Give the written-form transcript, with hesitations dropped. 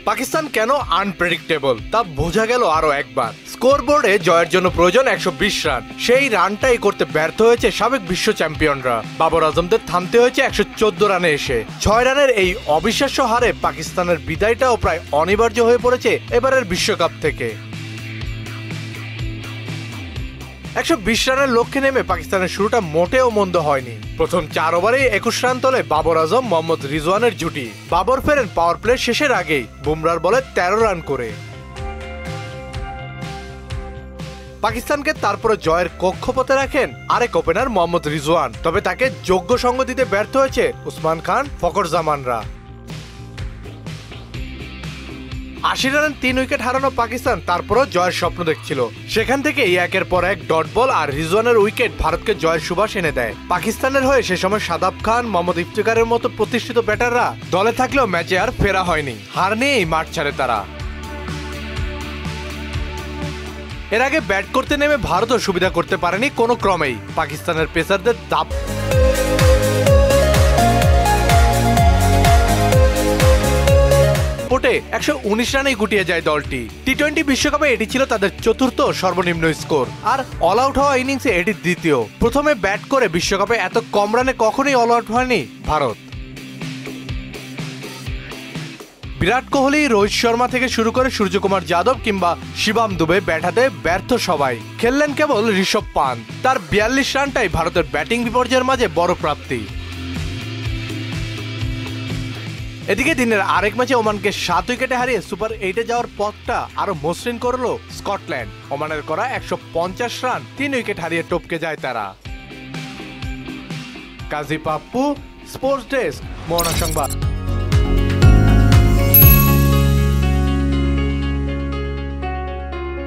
পাকিস্তান কেন আনপ্রেডিক্টেবল তা বোঝা গেল আরো একবার। স্কোরবোর্ডে জয়ের জন্য প্রয়োজন 120 রান, সেই রানটাই করতে ব্যর্থ হয়েছে সাবেক বিশ্ব চ্যাম্পিয়নরা। বাবর আজমদের থামতে হয়েছে 114 রানে এসে। 6 রানের এই অবিশ্বাস্য হারে পাকিস্তানের বিদায়টাও প্রায় অনিবার্য হয়ে পড়েছে এবারের বিশ্বকাপ থেকে। 120 রানের লক্ষ্যে নেমে পাকিস্তানের শুরুটা মোটেও মন্দ হয়নি। প্রথম 4 ওভারেই 21 রান তোলে বাবর আজম মোহাম্মদ রিজওয়ানের জুটি। বাবর ফেরেন পাওয়ার প্লে শেষের আগেই বুমরার বলে 13 রান করে। পাকিস্তানকে তারপরে জয়ের কক্ষপথে রাখেন আরেক ওপেনার মোহাম্মদ রিজওয়ান, তবে তাকে যোগ্য সঙ্গ দিতে ব্যর্থ হয়েছে উসমান খান, ফখর জামানরা। 80 রানে 3 উইকেট হারানো পাকিস্তান তারপরও জয়ের স্বপ্ন দেখছিল। সেখান থেকেই একের পর এক ডট বল আর রিজওয়ানের উইকেট ভারতকে জয়ের সুবাস এনে দেয়। পাকিস্তানের হয়ে সে সময় শাদাব খান, মোহাম্মদ ইফতিকারের মতো প্রতিষ্ঠিত ব্যাটাররা দলে থাকলেও ম্যাচে আর ফেরা হয়নি। হার নিয়েই মাঠ ছাড়ে তারা। এর আগে ব্যাট করতে নেমে ভারতও সুবিধা করতে পারেনি কোনো ক্রমেই। পাকিস্তানের পেসারদের দাপ 119 রানেই গুটিয়ে যায় দলটি। টি-20 বিশ্বকাপে এটি ছিল তাদের চতুর্থ সর্বনিম্ন স্কোর, আর অল আউট হওয়া ইনিংসে এটি দ্বিতীয়। প্রথমে ব্যাট করে বিশ্বকাপে এত কম রানে কখনোই অল আউট হয়নি ভারত। বিরাট কোহলি, রোহিত শর্মা থেকে শুরু করে সূর্যকুমার যাদব কিংবা শিবম দুবে ব্যাট হাতে ব্যর্থ সবাই। খেললেন কেবল ঋষভ পান্ত। তার 42 রানটাই ভারতের ব্যাটিং বিপর্যয়ের মাঝে বড় প্রাপ্তি। এদিকে দিনের আরেক ম্যাচে ওমানকে 7 উইকেটে হারিয়ে সুপার 8-এ যাওয়ার পথটা আরো মসৃণ করল স্কটল্যান্ড। ওমানের করা 150 রান 3 উইকেট হারিয়ে টপকে যায় তারা। কাজী পাপ্পু, স্পোর্টস ডেস্ক, মোহনা সংবাদ।